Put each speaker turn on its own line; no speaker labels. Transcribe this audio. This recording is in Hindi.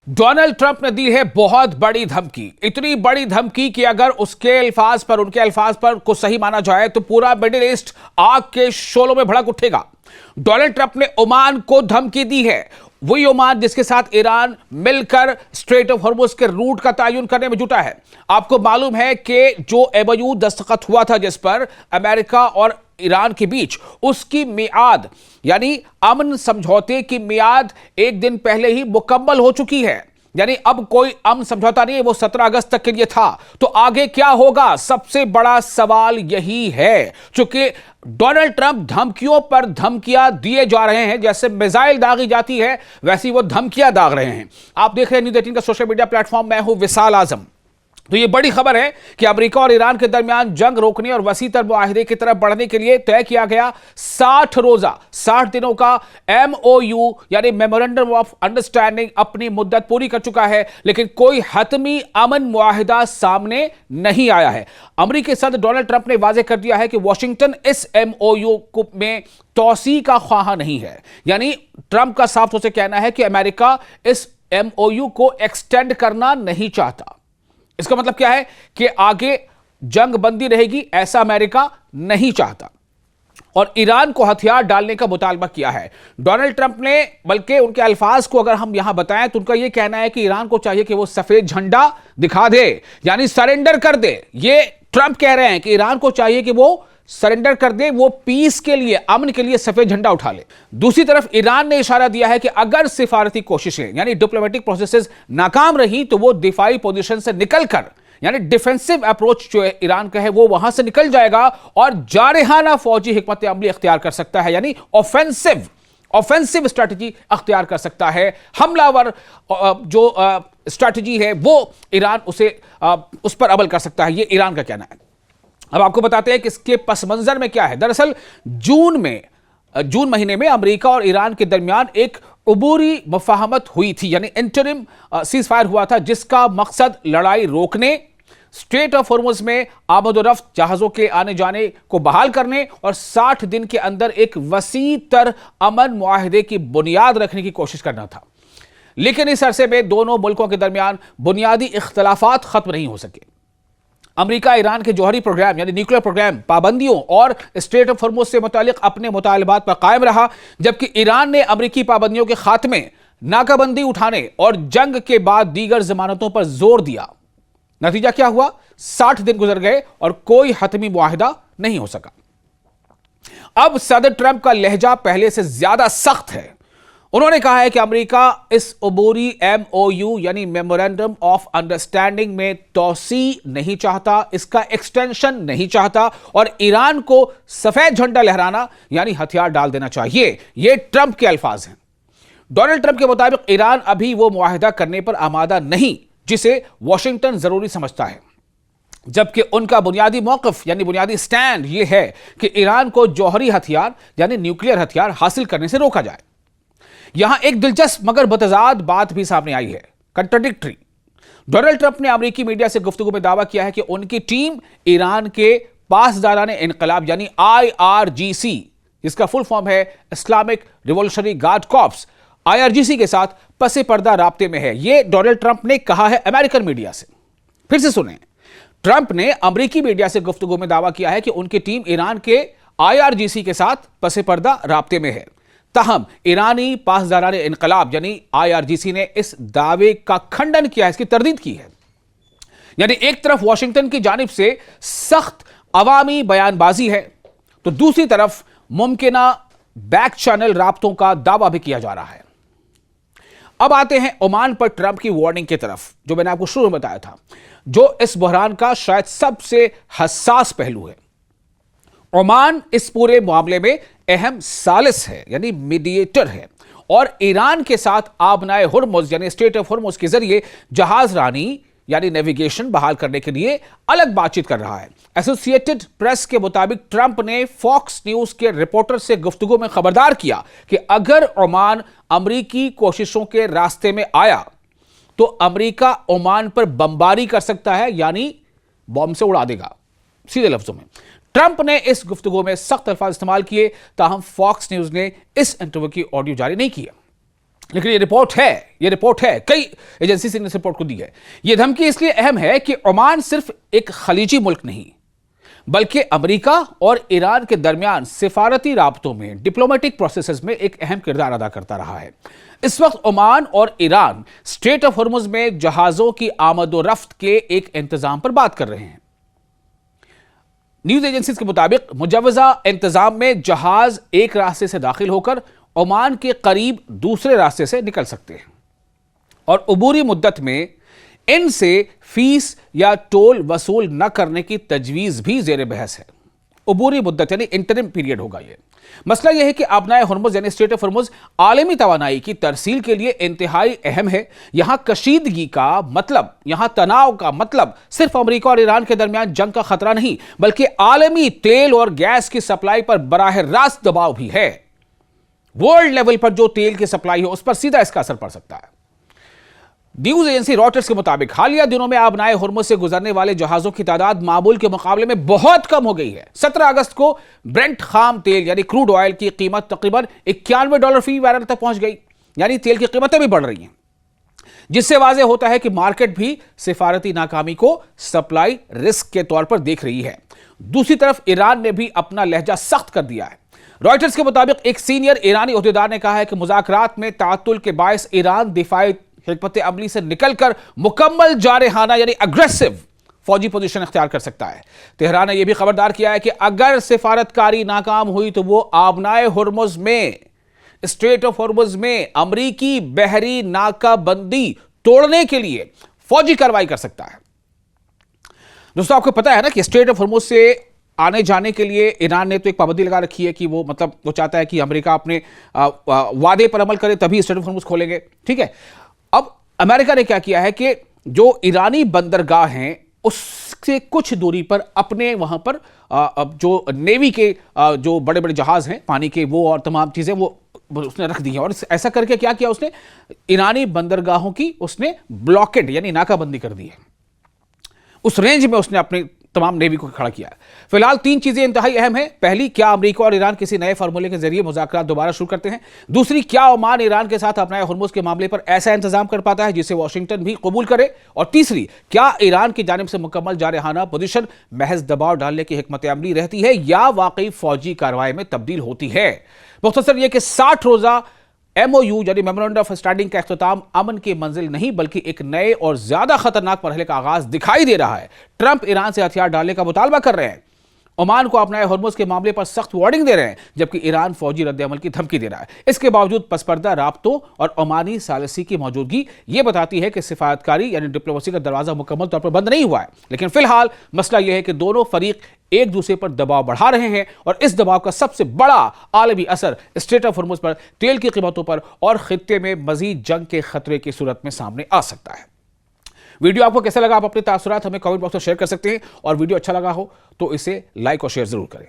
डोनाल्ड ट्रंप ने दी है बहुत बड़ी धमकी। इतनी बड़ी धमकी कि अगर उनके अल्फाज पर को सही माना जाए तो पूरा मिडिल ईस्ट आग के शोलों में भड़क उठेगा। डोनाल्ड ट्रंप ने ओमान को धमकी दी है, वही ओमान जिसके साथ ईरान मिलकर स्ट्रेट ऑफ हॉर्मुज के रूट का तयन करने में जुटा है। आपको मालूम है कि जो एमओयू दस्तखत हुआ था जिस पर अमेरिका और ईरान के बीच, उसकी मियाद यानी अमन समझौते की मियाद एक दिन पहले ही मुकम्मल हो चुकी है। यानी अब कोई अमन समझौता नहीं है, वो 17 अगस्त तक के लिए था। तो आगे क्या होगा, सबसे बड़ा सवाल यही है। चूंकि डोनाल्ड ट्रंप धमकियों पर धमकियां दिए जा रहे हैं, जैसे मिसाइल दागी जाती है वैसी वो धमकियां दाग रहे हैं। आप देख रहे हैं न्यूज़ 18 का सोशल मीडिया प्लेटफॉर्म, मैं हूं विशाल आजम। तो ये बड़ी खबर है कि अमेरिका और ईरान के दरमियान जंग रोकने और वसीतर मुआहिदे की तरफ बढ़ने के लिए तय किया गया 60 रोजा 60 दिनों का एमओयू यानी मेमोरेंडम ऑफ अंडरस्टैंडिंग अपनी मुद्दत पूरी कर चुका है, लेकिन कोई हतमी अमन मुआहिदा सामने नहीं आया है। अमेरिकी सदर डोनाल्ड ट्रंप ने वाजे कर दिया है कि वॉशिंगटन इस एमओयू में तौसी का ख्वाह नहीं है। यानी ट्रंप का साफ तौर से कहना है कि अमेरिका इस एमओयू को एक्सटेंड करना नहीं चाहता। इसका मतलब क्या है कि आगे जंग बंदी रहेगी, ऐसा अमेरिका नहीं चाहता और ईरान को हथियार डालने का मुतालबा किया है डोनाल्ड ट्रंप ने। बल्कि उनके अल्फाज को अगर हम यहां बताएं तो उनका यह कहना है कि ईरान को चाहिए कि वो सफेद झंडा दिखा दे, यानी सरेंडर कर दे। ये ट्रंप कह रहे हैं कि ईरान को चाहिए कि वो सरेंडर कर दे, वो पीस के लिए, अमन के लिए सफेद झंडा उठा ले। दूसरी तरफ ईरान ने इशारा दिया है कि अगर सिफारती कोशिशें यानी डिप्लोमेटिक प्रोसेसेस नाकाम रही तो वो दिफाई पोजीशन से निकलकर यानी डिफेंसिव अप्रोच जो है ईरान का है वो वहां से निकल जाएगा और जारहाना फौजी हिकमत अमली इख्तियार कर सकता है, यानी ऑफेंसिव स्ट्रैटेजी अख्तियार कर सकता है। हमलावर जो स्ट्रैटेजी है वो ईरान उस पर अमल कर सकता है, ये ईरान का कहना है। अब आपको बताते हैं कि इसके पस मंजर में क्या है। दरअसल जून महीने में अमेरिका और ईरान के दरमियान एक उबूरी मुफाहमत हुई थी, यानी इंटरिम सीज फायर हुआ था, जिसका मकसद लड़ाई रोकने, स्ट्रेट ऑफ हॉर्मुज में आमद-ओ-रफ्त जहाजों के आने जाने को बहाल करने और 60 दिन के अंदर एक वसी तर अमन मुआहिदे की बुनियाद रखने की कोशिश करना था। लेकिन इस अरसे में दोनों मुल्कों के दरमियान बुनियादी इख्तलाफात खत्म नहीं हो सके। अमेरिका ईरान के जौहरी प्रोग्राम यानी न्यूक्लियर प्रोग्राम, पाबंदियों और स्ट्रेट ऑफ हॉर्मुज से मुतालिक अपने मुतालबात पर कायम रहा, जबकि ईरान ने अमेरिकी पाबंदियों के खात्मे, नाकाबंदी उठाने और जंग के बाद दीगर जमानतों पर जोर दिया। नतीजा क्या हुआ, 60 दिन गुजर गए और कोई हतमी मुआहिदा नहीं हो सका। अब सदर ट्रंप का लहजा पहले से ज्यादा सख्त है। उन्होंने कहा है कि अमेरिका इस उबूरी एमओयू यानी मेमोरेंडम ऑफ अंडरस्टैंडिंग में तौसी नहीं चाहता, इसका एक्सटेंशन नहीं चाहता और ईरान को सफेद झंडा लहराना यानी हथियार डाल देना चाहिए। यह ट्रंप के अल्फाज हैं। डोनाल्ड ट्रंप के मुताबिक ईरान अभी वो मुआहिदा करने पर आमादा नहीं जिसे वॉशिंगटन जरूरी समझता है, जबकि उनका बुनियादी मौक़िफ़ यानी बुनियादी स्टैंड यह है कि ईरान को जौहरी हथियार यानी न्यूक्लियर हथियार हासिल करने से रोका जाए। यहां एक दिलचस्प मगर बतजाद बात भी सामने आई है, कंट्राडिक्टरी। डोनाल्ड ट्रंप ने अमेरिकी मीडिया से गुफ्तगू में दावा किया है कि उनकी टीम ईरान के पासदाराने इनकलाब यानी IRGC, जिसका फुल फॉर्म है Islamic revolutionary guard corps, IRGC के साथ पसे पर्दा राब्ते में है। यह डोनाल्ड ट्रंप ने कहा है अमेरिकन मीडिया से। फिर से सुने, ट्रंप ने अमेरिकी मीडिया से गुफ्तगू में दावा किया है कि उनकी टीम ईरान के IRGC के साथ पसे पर्दा राब्ते में है। ताहम ईरानी पासदाराने इनकलाब यानी IRGC ने इस दावे का खंडन किया है, इसकी तरदीद की है। यानी एक तरफ वॉशिंगटन की जानिब से सख्त अवामी बयानबाजी है तो दूसरी तरफ मुमकिना बैक चैनल राब्तों का दावा भी किया जा रहा है। अब आते हैं ओमान पर ट्रंप की वार्निंग की तरफ, जो मैंने आपको शुरू में बताया था, जो इस बहरान का शायद सबसे हसास पहलू है। ओमान इस पूरे मामले में अहम सालिस है यानी मीडिएटर है और ईरान के साथ आबनाए हुर्मुज यानी स्ट्रेट ऑफ हुर्मुज के जरिए जहाज रानी यानी नेविगेशन बहाल करने के लिए अलग बातचीत कर रहा है। एसोसिएटेड प्रेस के मुताबिक ट्रंप ने फॉक्स न्यूज के रिपोर्टर से गुफ्तगू में खबरदार किया कि अगर ओमान अमरीकी कोशिशों के रास्ते में आया तो अमरीका ओमान पर बमबारी कर सकता है, यानी बॉम्ब से उड़ा देगा, सीधे लफ्जों में। ट्रंप ने इस गुफ्तगू में सख्त अल्फाज इस्तेमाल किए, ताहम फॉक्स न्यूज ने इस इंटरव्यू की ऑडियो जारी नहीं किया। लेकिन ये रिपोर्ट है कई एजेंसी से इस रिपोर्ट को दी है। यह धमकी इसलिए अहम है कि ओमान सिर्फ एक खलीजी मुल्क नहीं बल्कि अमेरिका और ईरान के दरमियान सिफारती राब्तों में, डिप्लोमेटिक प्रोसेसेस में एक अहम किरदार अदा करता रहा है। इस वक्त ओमान और ईरान स्ट्रेट ऑफ हॉर्मुज में जहाजों की आमदोरफ्त के एक इंतजाम पर बात कर रहे हैं। न्यूज एजेंसीज के मुताबिक मुजवजा इंतजाम में जहाज एक रास्ते से दाखिल होकर ओमान के करीब दूसरे रास्ते से निकल सकते हैं और अबूरी मुद्दत में इनसे फीस या टोल वसूल न करने की तजवीज भी जेर बहस है। अबूरी मुद्दत यानी इंटरिम पीरियड होगा यह। मसला यह है कि आबनाए हुर्मुज यानी स्ट्रेट ऑफ हुर्मुज आलमी तवानाई की तरसील के लिए इंतहाई अहम है। यहां कशीदगी का मतलब, यहां तनाव का मतलब सिर्फ अमेरिका और ईरान के दरमियान जंग का खतरा नहीं बल्कि आलमी तेल और गैस की सप्लाई पर बराह रास्त दबाव भी है। वर्ल्ड लेवल पर जो तेल की सप्लाई है उस पर सीधा इसका असर पड़ सकता है। न्यूज एजेंसी रॉयटर्स के मुताबिक हालिया दिनों में आबनाए हुर्मुज से गुजरने वाले जहाजों की तादाद मामूल के मुकाबले में बहुत कम हो गई है। 17 अगस्त को ब्रेंट खाम तेल यानी क्रूड ऑयल की कीमत तकरीबन $91 फी बैरल तक पहुंच गई, यानी तेल की कीमतें भी बढ़ रही हैं, जिससे वाज़ेह होता है कि मार्केट भी सिफारती नाकामी को सप्लाई रिस्क के तौर पर देख रही है। दूसरी तरफ ईरान ने भी अपना लहजा सख्त कर दिया है। रॉयटर्स के मुताबिक एक सीनियर ईरानी ओहदेदार ने कहा है कि मुज़ाकरात में ताअत्तुल के बायस ईरान दिफाई हिकमत अमली से निकलकर मुकम्मल जारहाना यानी अग्रेसिव फौजी पोजीशन इख्तियार कर सकता है। तेहरान ने यह भी खबरदार किया है कि अगर सिफारतकारी नाकाम हुई तो वो आबनाए हुर्मुज में, स्ट्रेट ऑफ हुर्मुज में अमरीकी बहरी नाकाबंदी तोड़ने के लिए फौजी कार्रवाई कर सकता है। दोस्तों, आपको पता है ना कि स्ट्रेट ऑफ हुर्मुज से आने जाने के लिए ईरान ने तो एक पाबंदी लगा रखी है कि वो चाहता है कि अमेरिका अपने वादे पर अमल करे तभी स्ट्रेट ऑफ हुर्मुज खोलेंगे। ठीक है, अब अमेरिका ने क्या किया है कि जो ईरानी बंदरगाह हैं उससे कुछ दूरी पर अपने वहां पर जो नेवी के जो बड़े बड़े जहाज हैं पानी के, वो और तमाम चीजें वो उसने रख दी हैं। और ऐसा करके क्या किया उसने, ईरानी बंदरगाहों की उसने ब्लॉकेड यानी नाकाबंदी कर दी है। उस रेंज में उसने अपने तमाम नेवी को खड़ा किया है। फिलहाल 3 चीजें इंतहाई अहम हैं। पहली, क्या अमेरिका और ईरान किसी नए फार्मूले के जरिए मुज़ाकरात दोबारा शुरू करते हैं। दूसरी, क्या ओमान ईरान के साथ अपनाए हुर्मुज के मामले पर ऐसा इंतजाम कर पाता है जिसे वाशिंगटन भी कबूल करे। और तीसरी, क्या ईरान की जानिब से मुकम्मल जारहाना पोजीशन महज दबाव डालने की हिकमत अमली रहती है या वाकई फौजी कार्रवाई में तब्दील होती है। मुख्तसर यह कि 60 रोजा MOU यानी मेमोरेंडम ऑफ अंडरस्टैंडिंग का इख्तिताम अमन की मंजिल नहीं बल्कि एक नए और ज्यादा खतरनाक मरहले का आगाज दिखाई दे रहा है। ट्रंप ईरान से हथियार डालने का मुतालबा कर रहे हैं, ओमान को अपनाए हुर्मुज के मामले पर सख्त वार्निंग दे रहे हैं, जबकि ईरान फौजी रद्द-ए-अमल की धमकी दे रहा है। इसके बावजूद पसपर्दा राब्तों और ओमानी सालिसी की मौजूदगी यह बताती है कि सिफारतकारी यानी डिप्लोमेसी का दरवाजा मुकम्मल तौर पर बंद नहीं हुआ है। लेकिन फिलहाल मसला यह है कि दोनों फरीक एक दूसरे पर दबाव बढ़ा रहे हैं और इस दबाव का सबसे बड़ा आलमी असर स्ट्रेट ऑफ हुर्मुज पर, तेल की कीमतों पर और खित्ते में मजीद जंग के खतरे की सूरत में सामने आ सकता है। वीडियो आपको कैसा लगा, आप अपने तासुरात हमें कमेंट बॉक्स में शेयर कर सकते हैं और वीडियो अच्छा लगा हो तो इसे लाइक और शेयर जरूर करें।